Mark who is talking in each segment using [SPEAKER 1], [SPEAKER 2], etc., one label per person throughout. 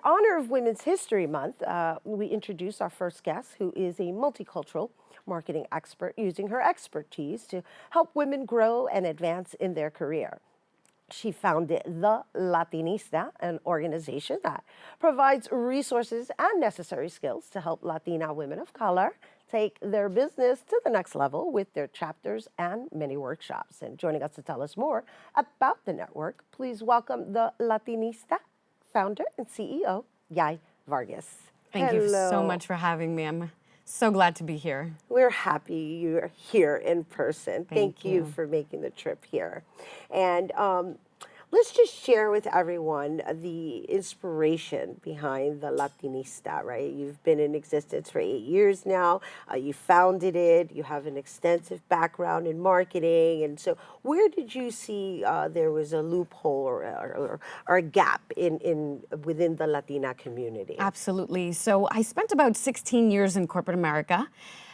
[SPEAKER 1] honor of Women's History Month, we introduce our first guest, who is a multicultural marketing expert using her expertise to help women grow and advance in their career. She founded the Latinista, an organization that provides resources and necessary skills to help Latina women of color take their business to the next level with their chapters and many workshops. And joining us to tell us more about the network, please welcome the Latinista Founder and CEO, Yai Vargas.
[SPEAKER 2] Thank you so much for having me. I'm so glad to be here.
[SPEAKER 1] We're happy you're here in person. Thank you for making the trip here. And let's just share with everyone the inspiration behind the Latinista, right? You've been in existence for 8 years now. You founded it. You have an extensive background in marketing. And so where did you see there was a loophole or a gap within the Latina community?
[SPEAKER 2] Absolutely. So I spent about 16 years in corporate America.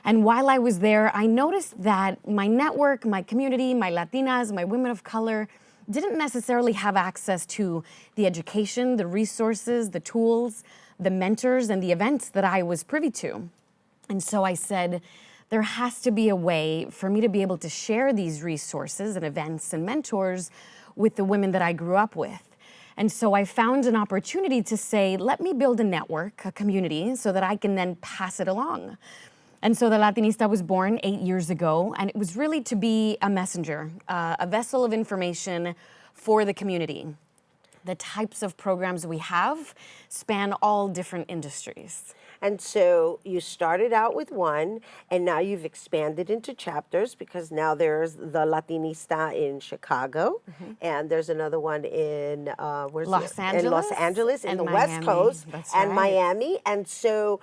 [SPEAKER 2] And while I was there, I noticed that my network, my community, my Latinas, my women of color, didn't necessarily have access to the education, the resources, the tools, the mentors, and the events that I was privy to. And so I said, there has to be a way for me to be able to share these resources and events and mentors with the women that I grew up with. And so I found an opportunity to say, let me build a network, a community, so that I can then pass it along. And so the Latinista was born 8 years ago, and it was really to be a messenger, a vessel of information for the community. The types of programs we have span all different industries.
[SPEAKER 1] And so you started out with one, and now you've expanded into chapters because now there's the Latinista in Chicago, and there's another one in
[SPEAKER 2] Los
[SPEAKER 1] Angeles, in the
[SPEAKER 2] Miami.
[SPEAKER 1] West Coast,
[SPEAKER 2] That's
[SPEAKER 1] and
[SPEAKER 2] right.
[SPEAKER 1] Miami. And so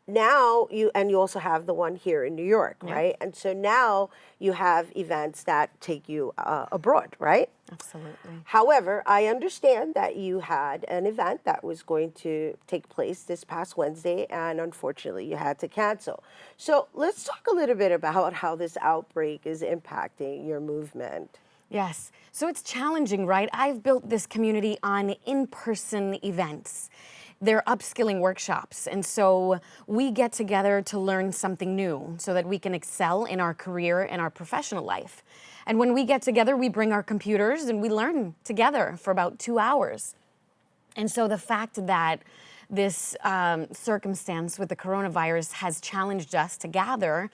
[SPEAKER 1] now you also have the one here in New York, right? And so now you have events that take you abroad, right?
[SPEAKER 2] Absolutely.
[SPEAKER 1] However, I understand that you had an event that was going to take place this past Wednesday, and unfortunately you had to cancel. So let's talk a little bit about how this outbreak is impacting your movement.
[SPEAKER 2] Yes. So it's challenging, right? I've built this community on in-person events. They're upskilling workshops. And so we get together to learn something new so that we can excel in our career and our professional life. And when we get together, we bring our computers and we learn together for about 2 hours. And so the fact that this circumstance with the coronavirus has challenged us to gather,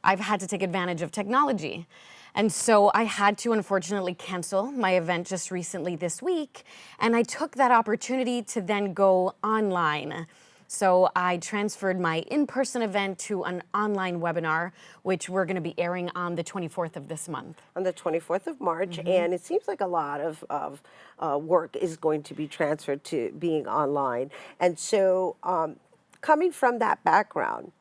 [SPEAKER 2] I've had to take advantage of technology. And so I had to, unfortunately, cancel my event just recently this week, and I took that opportunity to then go online. So I transferred my in-person event to an online webinar, which we're going to be airing on the 24th of this month.
[SPEAKER 1] On the 24th of March, and it seems like a lot of work is going to be transferred to being online. And so coming from that background,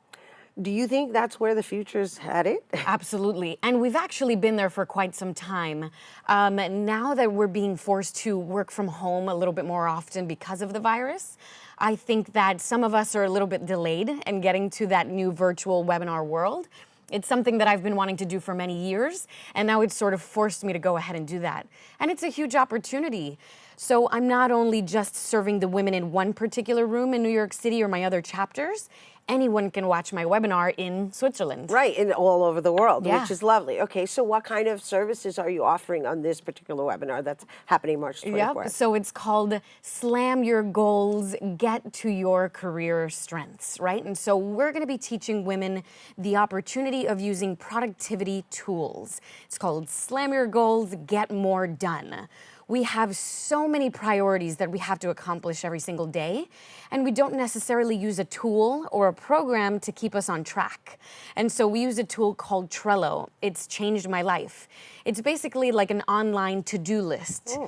[SPEAKER 1] do you think that's where the future's headed?
[SPEAKER 2] Absolutely. And we've actually been there for quite some time. Now that we're being forced to work from home a little bit more often because of the virus, I think that some of us are a little bit delayed in getting to that new virtual webinar world. It's something that I've been wanting to do for many years, and now it's sort of forced me to go ahead and do that. And it's a huge opportunity. So I'm not only just serving the women in one particular room in New York City or my other chapters. Anyone can watch my webinar in Switzerland.
[SPEAKER 1] Right, and all over the world,
[SPEAKER 2] Yeah.
[SPEAKER 1] which is lovely. Okay, so what kind of services are you offering on this particular webinar that's happening March 24th?
[SPEAKER 2] Yep, so it's called Slam Your Goals, Get to Your Career Strengths, right? And so we're gonna be teaching women the opportunity of using productivity tools. It's called Slam Your Goals, Get More Done. We have so many priorities that we have to accomplish every single day, and we don't necessarily use a tool or a program to keep us on track. And so we use a tool called Trello. It's changed my life. It's basically like an online to-do list.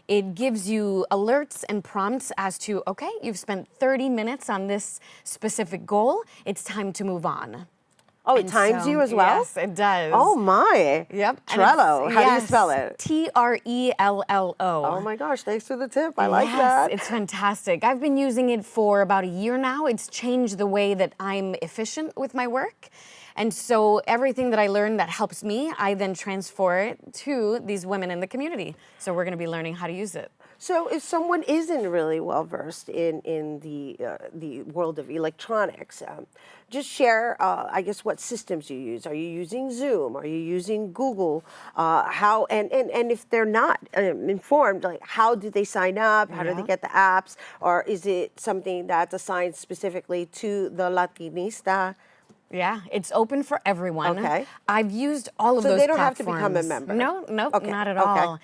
[SPEAKER 2] It gives you alerts and prompts as to, okay, you've spent 30 minutes on this specific goal, it's time to move on.
[SPEAKER 1] Oh, it times you as well?
[SPEAKER 2] Yes, it does.
[SPEAKER 1] Oh my.
[SPEAKER 2] Yep.
[SPEAKER 1] Trello. How do you spell it?
[SPEAKER 2] Trello.
[SPEAKER 1] Oh my gosh, thanks for the tip. I like that.
[SPEAKER 2] It's fantastic. I've been using it for about a year now. It's changed the way that I'm efficient with my work. And so everything that I learn that helps me, I then transfer it to these women in the community. So we're going to be learning how to use it.
[SPEAKER 1] So, if someone isn't really well versed in the world of electronics, just share, I guess, what systems you use. Are you using Zoom? Are you using Google? How and if they're not informed, like how do they sign up? How do they
[SPEAKER 2] Yeah.
[SPEAKER 1] get the apps? Or is it something that's assigned specifically to the Latinista?
[SPEAKER 2] Yeah, it's open for everyone.
[SPEAKER 1] Okay,
[SPEAKER 2] I've used all of
[SPEAKER 1] so
[SPEAKER 2] those
[SPEAKER 1] they don't have to become a
[SPEAKER 2] platforms.
[SPEAKER 1] member.
[SPEAKER 2] No, nope,
[SPEAKER 1] Okay,
[SPEAKER 2] not at
[SPEAKER 1] okay,
[SPEAKER 2] all.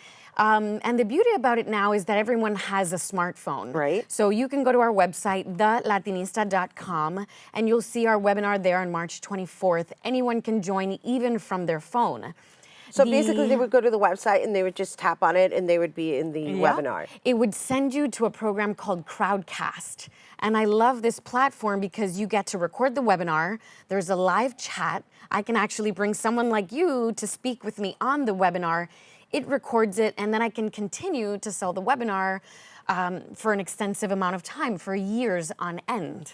[SPEAKER 2] And the beauty about it now is that everyone has a smartphone.
[SPEAKER 1] right.
[SPEAKER 2] So you can go to our website, thelatinista.com, and you'll see our webinar there on March 24th. Anyone can join even from their phone.
[SPEAKER 1] So basically, they
[SPEAKER 2] The
[SPEAKER 1] would go to the website and they would just tap on it and they would be in the
[SPEAKER 2] Yeah.
[SPEAKER 1] webinar.
[SPEAKER 2] It would send you to a program called Crowdcast. And I love this platform because you get to record the webinar. There's a live chat. I can actually bring someone like you to speak with me on the webinar. It records it, and then I can continue to sell the webinar for an extensive amount of time, for years on end.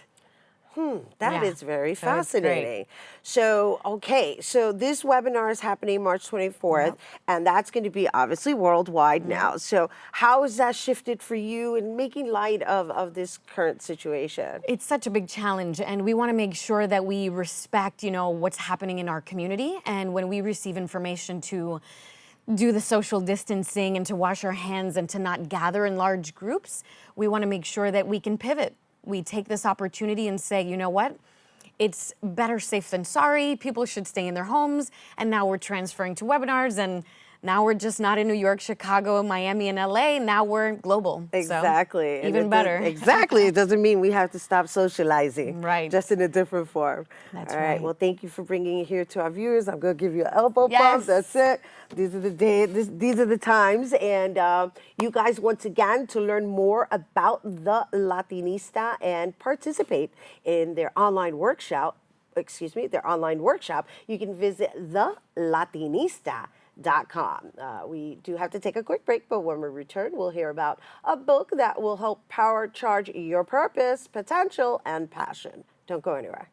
[SPEAKER 1] That
[SPEAKER 2] Yeah.
[SPEAKER 1] is very
[SPEAKER 2] So it's great.
[SPEAKER 1] fascinating. So, okay, so this webinar is happening March 24th,
[SPEAKER 2] Yep.
[SPEAKER 1] and that's going to be obviously worldwide now. So, how has that shifted for you in making light of this current situation?
[SPEAKER 2] It's such a big challenge, and we want to make sure that we respect, what's happening in our community. And when we receive information to do the social distancing and to wash our hands and to not gather in large groups, we want to make sure that we can pivot. We take this opportunity and say, you know what? It's better safe than sorry. People should stay in their homes. And now we're transferring to webinars, and now we're just not in New York, Chicago, Miami, and LA. Now we're global. So,
[SPEAKER 1] Exactly. And
[SPEAKER 2] even better.
[SPEAKER 1] Exactly. It doesn't mean we have to stop socializing.
[SPEAKER 2] Right.
[SPEAKER 1] Just in a different form.
[SPEAKER 2] That's
[SPEAKER 1] All right.
[SPEAKER 2] right.
[SPEAKER 1] Well, thank you for bringing it here to our viewers. I'm going to give you an elbow
[SPEAKER 2] Yes.
[SPEAKER 1] bump. That's it. These are the days. These are the times. And you guys, once again, to learn more about the Latinista and participate in their online workshop, you can visit thelatinista.com. We do have to take a quick break, but when we return, we'll hear about a book that will help power charge your purpose, potential, and passion. Don't go anywhere.